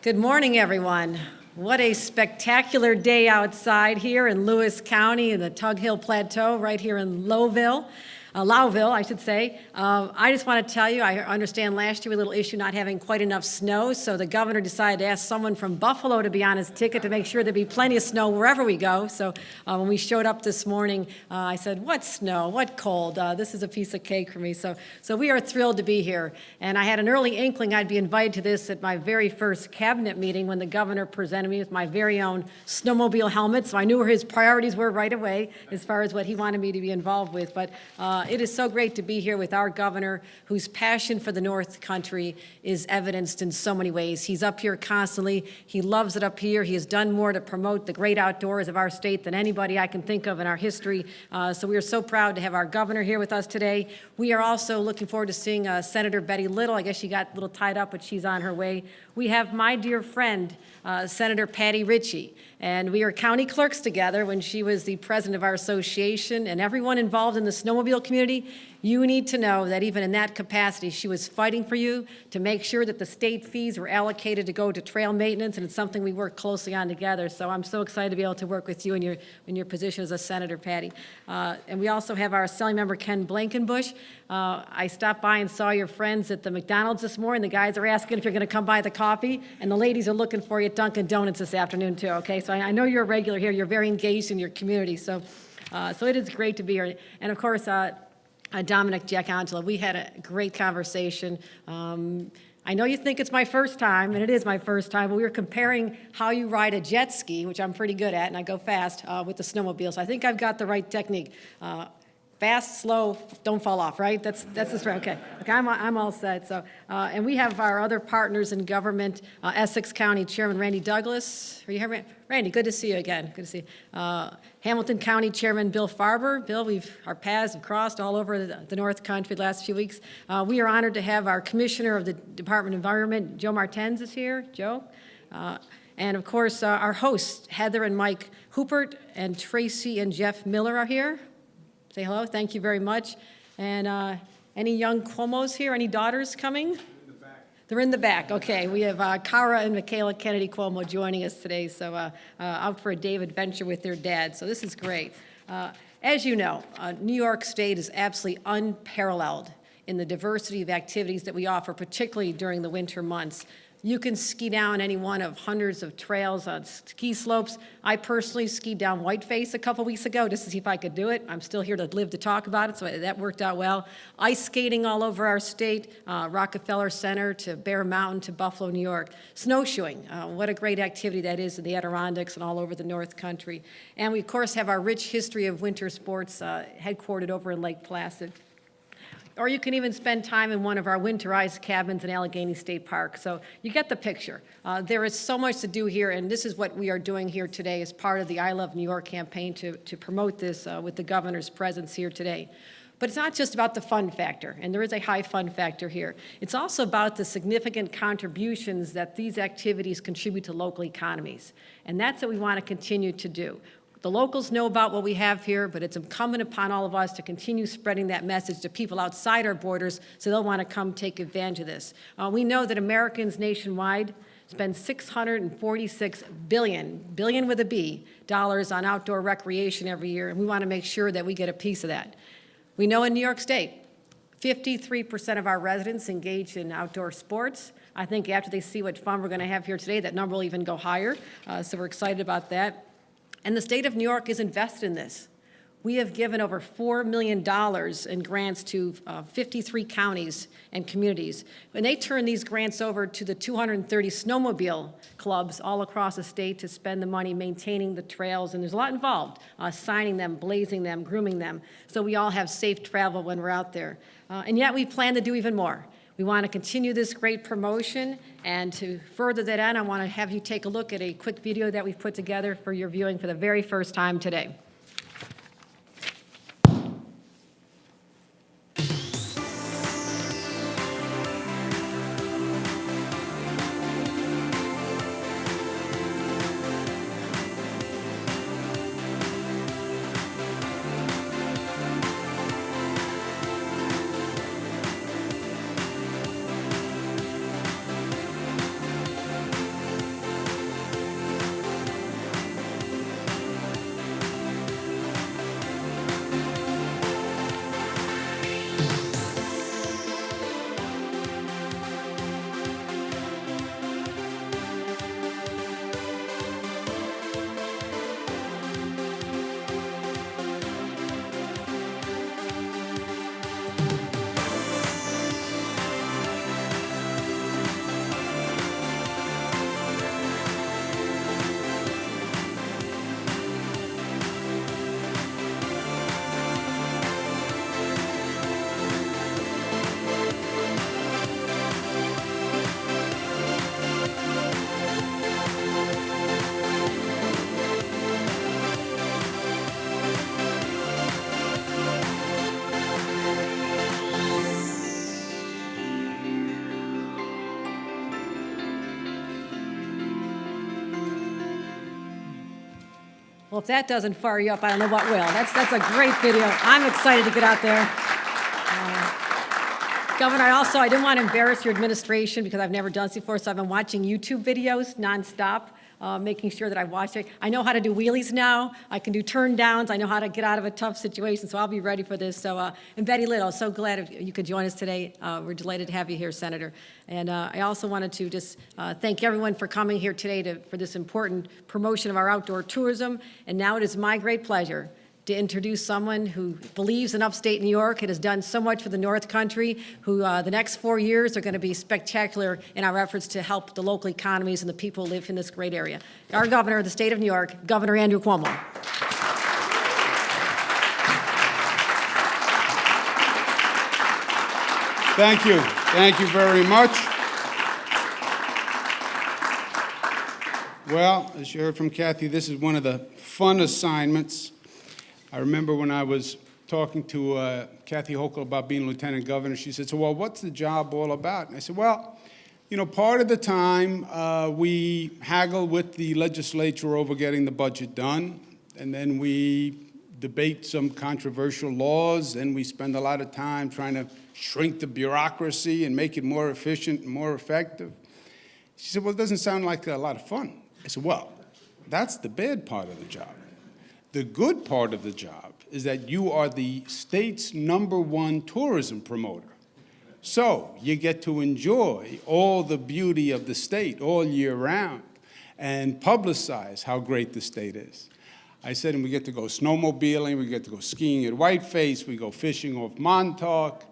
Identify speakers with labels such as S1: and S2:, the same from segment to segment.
S1: Good morning, everyone. What a spectacular day outside here in Lewis County in the Tug Hill Plateau, right here in Lowville, I should say. I just want to tell you, I understand last year we had a little issue not having quite enough snow, so the governor decided to ask someone from Buffalo to be on his ticket to make sure there'd be plenty of snow wherever we go. So when we showed up this morning, I said, what snow, what cold? This is a piece of cake for me. So we are thrilled to be here. And I had an early inkling I'd be invited to this at my very first cabinet meeting when the governor presented me with my very own snowmobile helmet. So I knew where his priorities were right away as far as what he wanted me to be involved with. But it is so great to be here with our governor, whose passion for the North Country is evidenced in so many ways. He's up here constantly. He loves it up here. He has done more to promote the great outdoors of our state than anybody I can think of in our history. So we are so proud to have our governor here with us today. We are also looking forward to seeing Senator Betty Little. I guess she got a little tied up, but she's on her way. We have my dear friend, Senator Patty Ritchie, and we are county clerks together when she was the president of our association, and everyone involved in the snowmobile community, you need to know that even in that capacity, she was fighting for you to make sure that the state fees were allocated to go to trail maintenance, and it's something we work closely on together. So I'm so excited to be able to work with you in your position as a senator, Patty. And we also have our Assemblyman Ken Blankenbush. I stopped by and saw your friends at the McDonald's this morning. The guys are asking if you're going to come by the coffee, and the ladies are looking for you at Dunkin' Donuts this afternoon too, okay? So I know you're a regular here. You're very engaged in your community, so it is great to be here. And of course, Dominic Giacangelo, we had a great conversation. I know you think it's my first time, and it is my first time, but we were comparing how you ride a jet ski, which I'm pretty good at, and I go fast, with the snowmobile. So I think I've got the right technique. Fast, slow, don't fall off, right? That's the right. Okay, I'm all set. So, and we have our other partners in government, Essex County Chairman Randy Douglas. Are you here, Randy? Good to see you again. Good to see you. Hamilton County Chairman Bill Farber. Bill, our paths have crossed all over the North Country the last few weeks. We are honored to have our Commissioner of the Department of Environment, Joe Martens, is here. Joe. And of course, our hosts, Heather and Mike Hoopert, and Tracy and Jeff Miller are here. Say hello. Thank you very much. And any young Cuomos here? Any daughters coming? They're in the back. Okay. We have Cara and Michaela Kennedy Cuomo joining us today, so out for a day of adventure with their dad. So this is great. As you know, New York State is absolutely unparalleled in the diversity of activities that we offer, particularly during the winter months. You can ski down any one of hundreds of trails on ski slopes. I personally skied down Whiteface a couple weeks ago just to see if I could do it. I'm still here to live to talk about it, so that worked out well. Ice skating all over our state, Rockefeller Center to Bear Mountain to Buffalo, New York. Snowshoeing, what a great activity that is in the Adirondacks and all over the North Country. And we, of course, have our rich history of winter sports headquartered over in Lake Placid. Or you can even spend time in one of our winterized cabins in Allegheny State Park. So you get the picture. There is so much to do here, and this is what we are doing here today as part of the I Love New York campaign to promote this with the governor's presence here today. But it's not just about the fun factor, and there is a high fun factor here. It's also about the significant contributions that these activities contribute to local economies, and that's what we want to continue to do. The locals know about what we have here, but it's incumbent upon all of us to continue spreading that message to people outside our borders so they'll want to come take advantage of this. We know that Americans nationwide spend $646 billion with a B, dollars on outdoor recreation every year, and we want to make sure that we get a piece of that. We know in New York State, 53% of our residents engage in outdoor sports. I think after they see what fun we're going to have here today, that number will even go higher, so we're excited about that. And the state of New York is invested in this. We have given over $4 million in grants to 53 counties and communities. And they turn these grants over to the 230 snowmobile clubs all across the state to spend the money maintaining the trails. And there's a lot involved, signing them, blazing them, grooming them, so we all have safe travel when we're out there. And yet we plan to do even more. We want to continue this great promotion, and to further that end, I want to have you take a look at a quick video that we've put together for your viewing for the very first time today. Well, if that doesn't fire you up, I don't know what will. That's a great video. I'm excited to get out there. Governor, I didn't want to embarrass your administration because I've never done this before, so I've been watching YouTube videos nonstop, making sure that I watch it. I know how to do wheelies now. I can do turn downs. I know how to get out of a tough situation, so I'll be ready for this. So, and Betty Little, so glad you could join us today. We're delighted to have you here, Senator. And I also wanted to just thank everyone for coming here today for this important promotion of our outdoor tourism. And now it is my great pleasure to introduce someone who believes in upstate New York and has done so much for the North Country, who the next 4 years are going to be spectacular in our efforts to help the local economies and the people who live in this great area. Our governor of the state of New York, Governor Andrew Cuomo.
S2: Thank you. Thank you very much. Well, as you heard from Kathy, this is one of the fun assignments. I remember when I was talking to Kathy Hochul about being lieutenant governor, she said, so, well, what's the job all about? And I said, well, you know, part of the time we haggle with the legislature over getting the budget done, and then we debate some controversial laws, and we spend a lot of time trying to shrink the bureaucracy and make it more efficient and more effective. She said, well, it doesn't sound like a lot of fun. I said, well, that's the bad part of the job. The good part of the job is that you are the state's #1 tourism promoter. So you get to enjoy all the beauty of the state all year round and publicize how great the state is. I said, and we get to go snowmobiling, we get to go skiing at Whiteface, we go fishing off Montauk,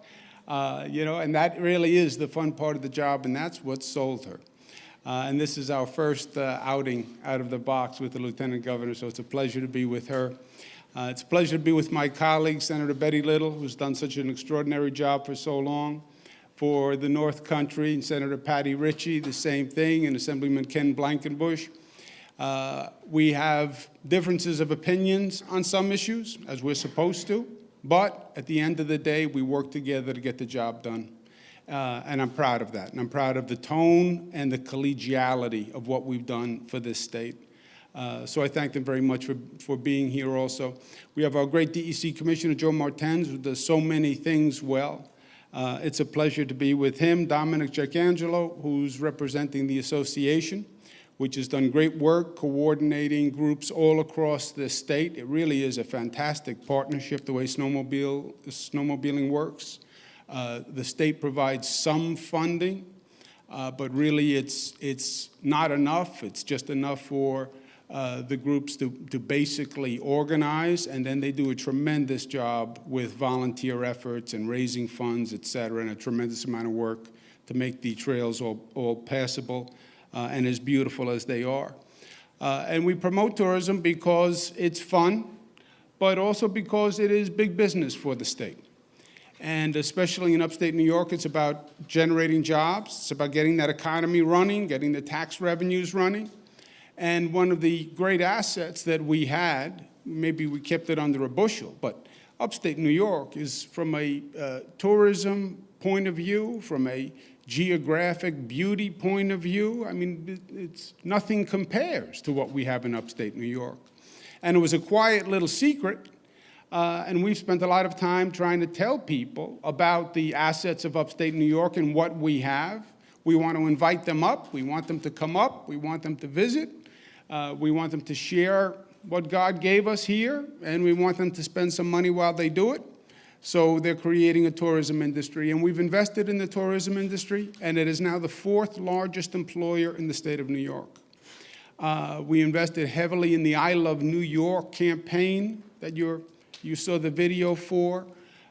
S2: you know, and that really is the fun part of the job, and that's what sold her. And this is our first outing out of the box with the lieutenant governor, so it's a pleasure to be with her. It's a pleasure to be with my colleague, Senator Betty Little, who's done such an extraordinary job for so long for the North Country, and Senator Patty Ritchie, the same thing, and Assemblyman Blankenbush. We have differences of opinions on some issues, as we're supposed to, but at the end of the day, we work together to get the job done. And I'm proud of that. And I'm proud of the tone and the collegiality of what we've done for this state. So I thank them very much for being here also. We have our great DEC Commissioner, Joe Martens, who does so many things well. It's a pleasure to be with him. Dominic Giacangelo, who's representing the association, which has done great work coordinating groups all across the state. It really is a fantastic partnership, the way snowmobiling works. The state provides some funding, but really it's not enough. It's just enough for the groups to basically organize, and then they do a tremendous job with volunteer efforts and raising funds, et cetera, and a tremendous amount of work to make the trails all passable and as beautiful as they are. And we promote tourism because it's fun, but also because it is big business for the state. And especially in upstate New York, it's about generating jobs. It's about getting that economy running, getting the tax revenues running. And one of the great assets that we had, maybe we kept it under a bushel, but upstate New York is, from a tourism point of view, from a geographic beauty point of view, I mean, it's nothing compares to what we have in upstate New York. And it was a quiet little secret. And we've spent a lot of time trying to tell people about the assets of upstate New York and what we have. We want to invite them up. We want them to come up. We want them to visit. We want them to share what God gave us here, and we want them to spend some money while they do it. So they're creating a tourism industry, and we've invested in the tourism industry, and it is now the 4th largest employer in the state of New York. We invested heavily in the I Love New York campaign that you saw the video for,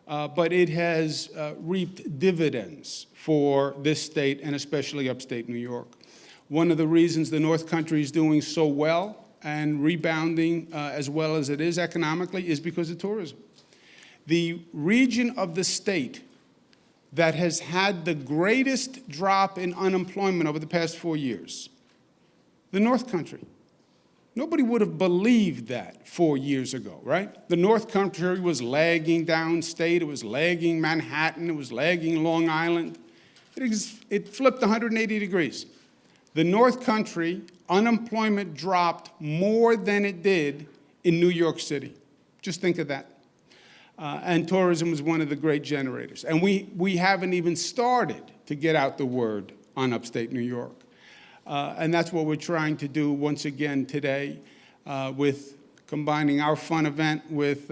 S2: but it has reaped dividends for this state and especially upstate New York. One of the reasons the North Country is doing so well and rebounding as well as it is economically is because of tourism. The region of the state that has had the greatest drop in unemployment over the past 4 years, the North Country. Nobody would have believed that 4 years ago, right? The North Country was lagging downstate, it was lagging Manhattan, it was lagging Long Island. It flipped 180 degrees. The North Country, unemployment dropped more than it did in New York City. Just think of that. And tourism is one of the great generators. And we haven't even started to get out the word on upstate New York. And that's what we're trying to do once again today with combining our fun event with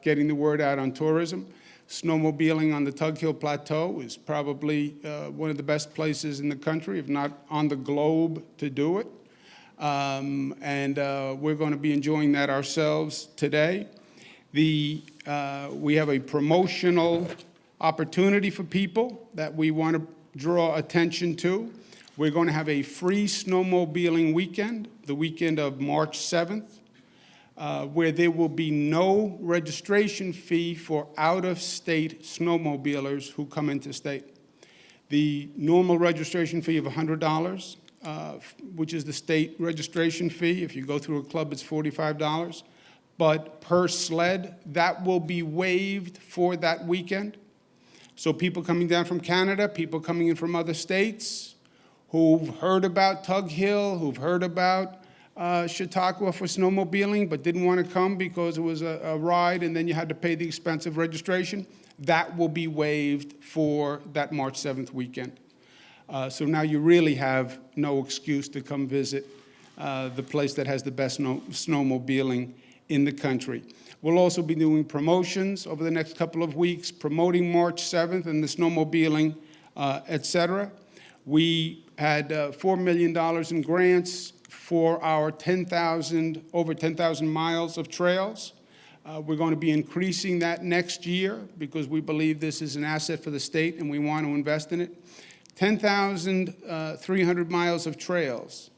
S2: getting the word out on tourism. Snowmobiling on the Tug Hill Plateau is probably one of the best places in the country, if not on the globe, to do it. And we're going to be enjoying that ourselves today. We have a promotional opportunity for people that we want to draw attention to. We're going to have a free snowmobiling weekend, the weekend of March 7th, where there will be no registration fee for out-of-state snowmobilers who come into state. The normal registration fee of $100, which is the state registration fee. If you go through a club, it's $45. But per sled, that will be waived for that weekend. So people coming down from Canada, people coming in from other states who've heard about Tug Hill, who've heard about Chautauqua for snowmobiling, but didn't want to come because it was a ride and then you had to pay the expense of registration, that will be waived for that March 7th weekend. So now you really have no excuse to come visit the place that has the best snowmobiling in the country. We'll also be doing promotions over the next couple of weeks, promoting March 7th and the snowmobiling, et cetera. We had $4 million in grants for our over 10,000 miles of trails. We're going to be increasing that next year because we believe this is an asset for the state and we want to invest in it. 10,300 miles of trails.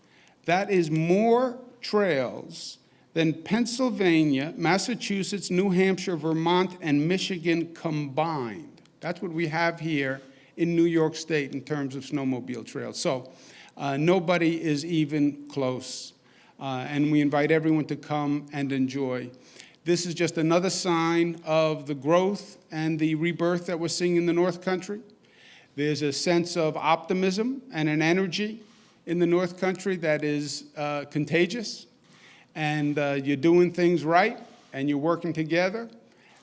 S2: That is more trails than Pennsylvania, Massachusetts, New Hampshire, Vermont, and Michigan combined. That's what we have here in New York State in terms of snowmobile trails. So nobody is even close. And we invite everyone to come and enjoy. This is just another sign of the growth and the rebirth that we're seeing in the North Country. There's a sense of optimism and an energy in the North Country that is contagious. And you're doing things right, and you're working together,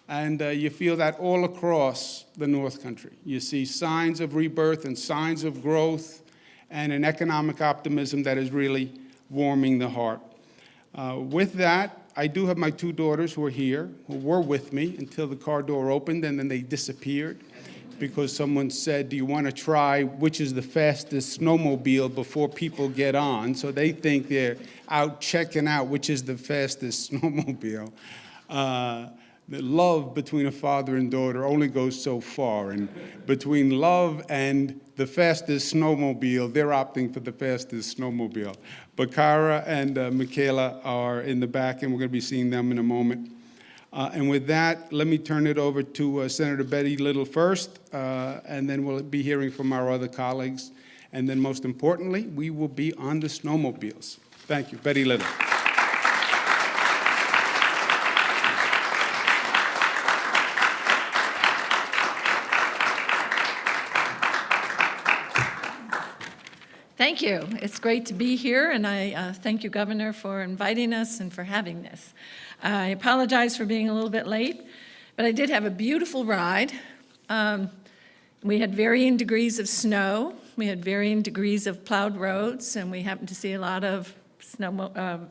S2: and you feel that all across the North Country. You see signs of rebirth and signs of growth and an economic optimism that is really warming the heart. With that, I do have my two daughters who are here, who were with me until the car door opened, and then they disappeared because someone said, do you want to try which is the fastest snowmobile before people get on? So they think they're out checking out which is the fastest snowmobile. The love between a father and daughter only goes so far. And between love and the fastest snowmobile, they're opting for the fastest snowmobile. But Cara and Michaela are in the back, and we're going to be seeing them in a moment. And with that, let me turn it over to Senator Betty Little first, and then we'll be hearing from our other colleagues. And then most importantly, we will be on the snowmobiles. Thank you. Betty Little.
S3: Thank you. It's great to be here, and I thank you, Governor, for inviting us and for having this. I apologize for being a little bit late, but I did have a beautiful ride. We had varying degrees of snow. We had varying degrees of plowed roads, and we happened to see a lot of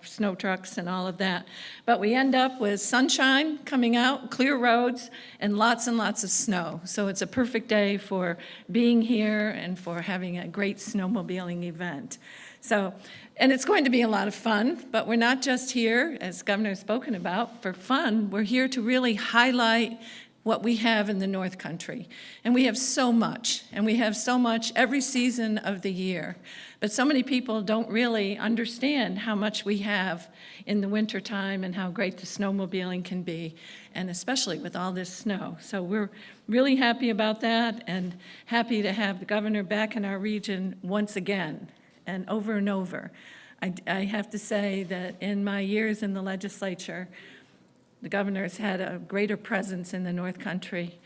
S3: snow trucks and all of that. But we end up with sunshine coming out, clear roads, and lots of snow. So it's a perfect day for being here and for having a great snowmobiling event. So, and it's going to be a lot of fun, but we're not just here, as Governor has spoken about, for fun. We're here to really highlight what we have in the North Country. And we have so much, and we have so much every season of the year. But so many people don't really understand how much we have in the wintertime and how great the snowmobiling can be, and especially with all this snow. So we're really happy about that and happy to have the governor back in our region once again and over. I have to say that in my years in the legislature, the governor has had a greater presence in the North Country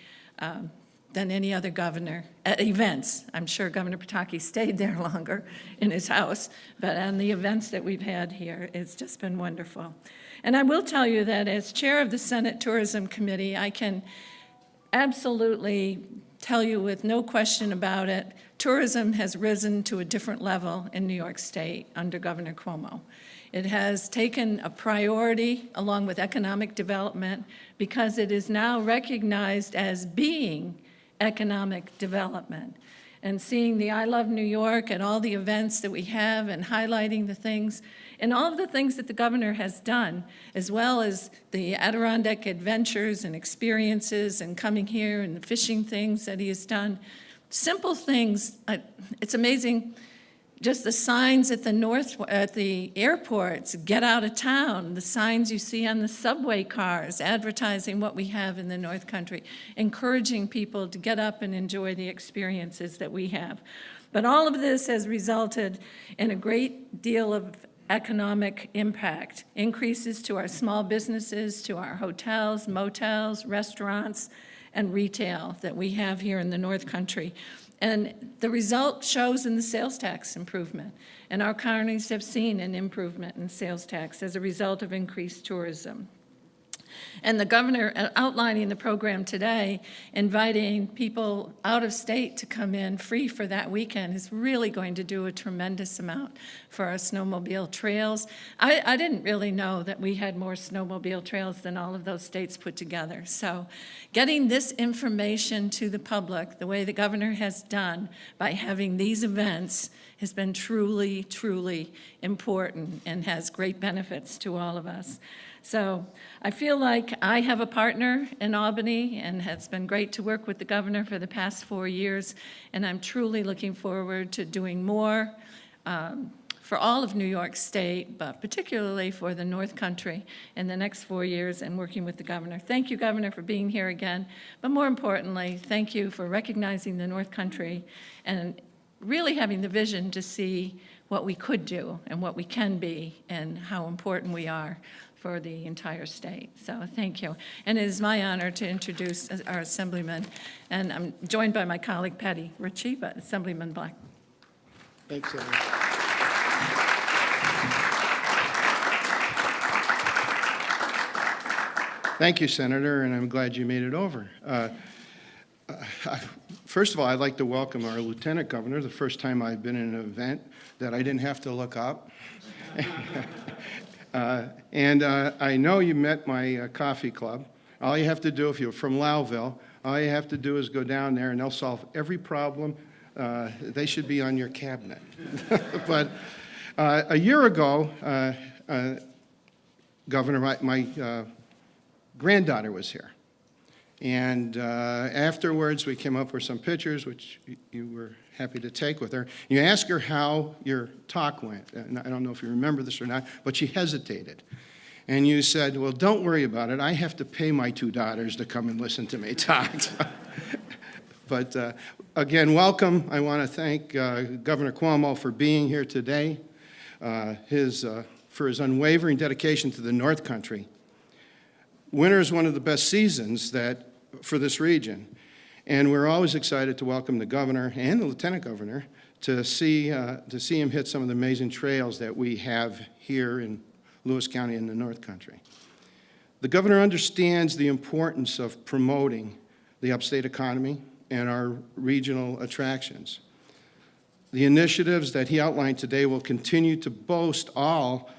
S3: than any other governor at events. I'm sure Governor Pataki stayed there longer in his house, but on the events that we've had here, it's just been wonderful. And I will tell you that as chair of the Senate Tourism Committee, I can absolutely tell you with no question about it, tourism has risen to a different level in New York State under Governor Cuomo. It has taken a priority along with economic development because it is now recognized as being economic development. And seeing the I Love New York and all the events that we have and highlighting the things and all of the things that the governor has done, as well as the Adirondack adventures and experiences and coming here and the fishing things that he has done. Simple things, it's amazing. Just the signs at the airports, get out of town, the signs you see on the subway cars advertising what we have in the North Country, encouraging people to get up and enjoy the experiences that we have. But all of this has resulted in a great deal of economic impact, increases to our small businesses, to our hotels, motels, restaurants, and retail that we have here in the North Country. And the result shows in the sales tax improvement. And our counties have seen an improvement in sales tax as a result of increased tourism. And the governor outlining the program today, inviting people out of state to come in free for that weekend is really going to do a tremendous amount for our snowmobile trails. I didn't really know that we had more snowmobile trails than all of those states put together. So getting this information to the public, the way the governor has done by having these events, has been truly, truly important and has great benefits to all of us. So I feel like I have a partner in Albany, and it's been great to work with the governor for the past 4 years, and I'm truly looking forward to doing more for all of New York State, but particularly for the North Country in the next 4 years and working with the governor. Thank you, Governor, for being here again, but more importantly, thank you for recognizing the North Country and really having the vision to see what we could do and what we can be and how important we are for the entire state. So thank you. And it is my honor to introduce our Assemblyman, and I'm joined by my colleague Patty Ritchie, but Assemblyman Black.
S2: Thanks, Senator.
S4: Thank you, Senator, and I'm glad you made it over. First of all, I'd like to welcome our Lieutenant Governor, the first time I've been in an event that I didn't have to look up. And I know you met my coffee club. All you have to do, if you're from Lowville, all you have to do is go down there and they'll solve every problem. They should be on your cabinet. But a year ago, Governor, my granddaughter was here. And afterwards, we came up with some pictures, which you were happy to take with her. You asked her how your talk went. And I don't know if you remember this or not, but she hesitated. And you said, well, don't worry about it. I have to pay my 2 daughters to come and listen to me talk. But again, welcome. I want to thank Governor Cuomo for being here today, for his unwavering dedication to the North Country. Winter is one of the best seasons for this region. And we're always excited to welcome the governor and the lieutenant governor to see him hit some of the amazing trails that we have here in Lewis County in the North Country. The governor understands the importance of promoting the upstate economy and our regional attractions. The initiatives that he outlined today will continue to boast all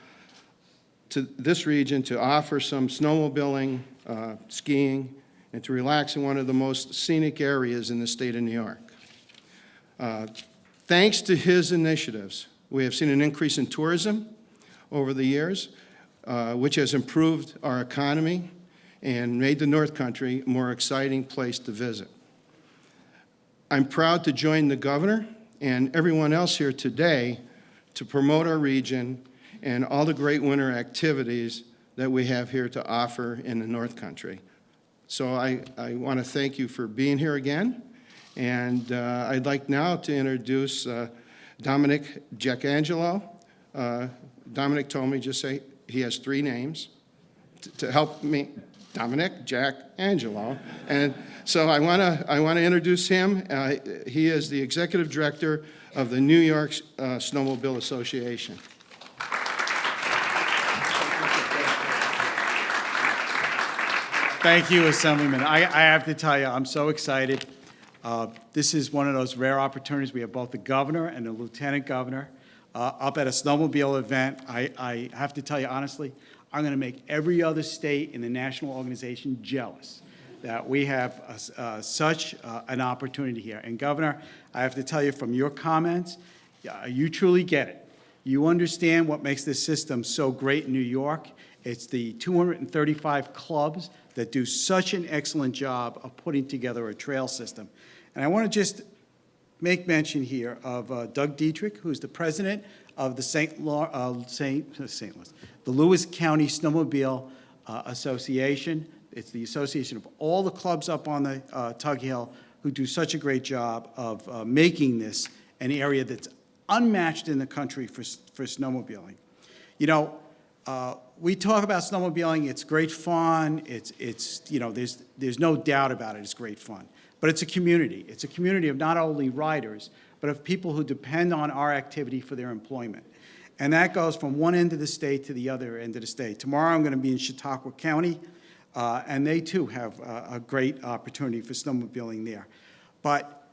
S4: to this region to offer some snowmobiling, skiing, and to relax in one of the most scenic areas in the state of New York. Thanks to his initiatives, we have seen an increase in tourism over the years, which has improved our economy and made the North Country a more exciting place to visit. I'm proud to join the governor and everyone else here today to promote our region and all the great winter activities that we have here to offer in the North Country. So I want to thank you for being here again, and I'd like now to introduce Dominic Giacangelo. Dominic told me just say he has 3 names to help me. Dominic, Jack, Angelo. And so I want to introduce him. He is the executive director of the New York Snowmobile Association.
S5: Thank you, Assemblyman. I have to tell you, I'm so excited. This is one of those rare opportunities. We have both the governor and the lieutenant governor up at a snowmobile event. I have to tell you honestly, I'm going to make every other state in the national organization jealous that we have such an opportunity here. And Governor, I have to tell you from your comments, you truly get it. You understand what makes this system so great in New York. It's the 235 clubs that do such an excellent job of putting together a trail system. And I want to just make mention here of Doug Dietrich, who's the president of the the Lewis County Snowmobile Association. It's the association of all the clubs up on the Tug Hill who do such a great job of making this an area that's unmatched in the country for snowmobiling. You know, we talk about snowmobiling, it's great fun, it's you know, there's no doubt about it, it's great fun. But it's a community. It's a community of not only riders, but of people who depend on our activity for their employment. And that goes from one end of the state to the other end of the state. Tomorrow I'm going to be in Chautauqua County, and they too have a great opportunity for snowmobiling there. But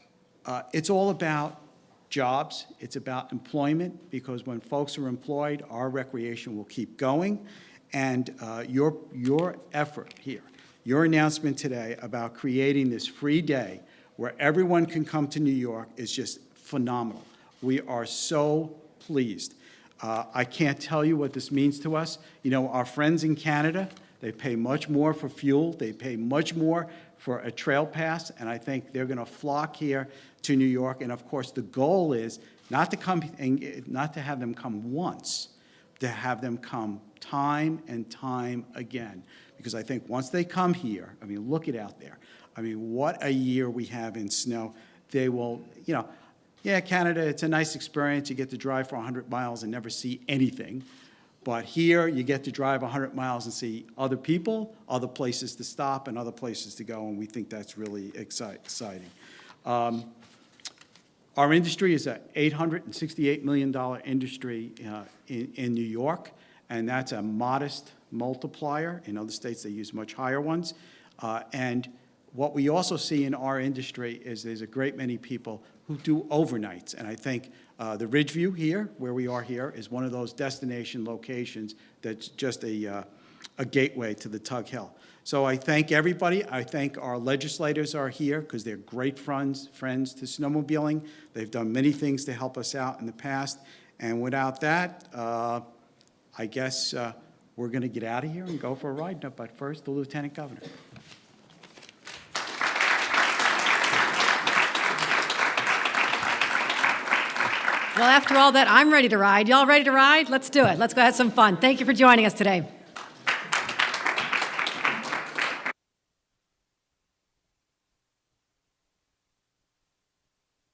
S5: it's all about jobs, it's about employment, because when folks are employed, our recreation will keep going. And your effort here, your announcement today about creating this free day where everyone can come to New York is just phenomenal. We are so pleased. I can't tell you what this means to us. You know, our friends in Canada, they pay much more for fuel, they pay much more for a trail pass, and I think they're going to flock here to New York. And of course, the goal is not to have them come once, to have them come time and time again. Because I think once they come here, I mean, look it out there. I mean, what a year we have in snow. They will, you know, yeah, Canada, it's a nice experience. You get to drive for 100 miles and never see anything. But here, you get to drive 100 miles and see other people, other places to stop, and other places to go, and we think that's really exciting. Our industry is an $868 million industry in New York, and that's a modest multiplier. In other states, they use much higher ones. And what we also see in our industry is there's a great many people who do overnights. And I think the Ridgeview here, where we are here, is one of those destination locations that's just a gateway to the Tug Hill. So I thank everybody. I thank our legislators are here because they're great friends to snowmobiling. They've done many things to help us out in the past. And without that, I guess we're going to get out of here and go for a ride. But first, the Lieutenant Governor.
S1: Well, after all that, I'm ready to ride. Y'all ready to ride? Let's do it. Let's go have some fun. Thank you for joining us today.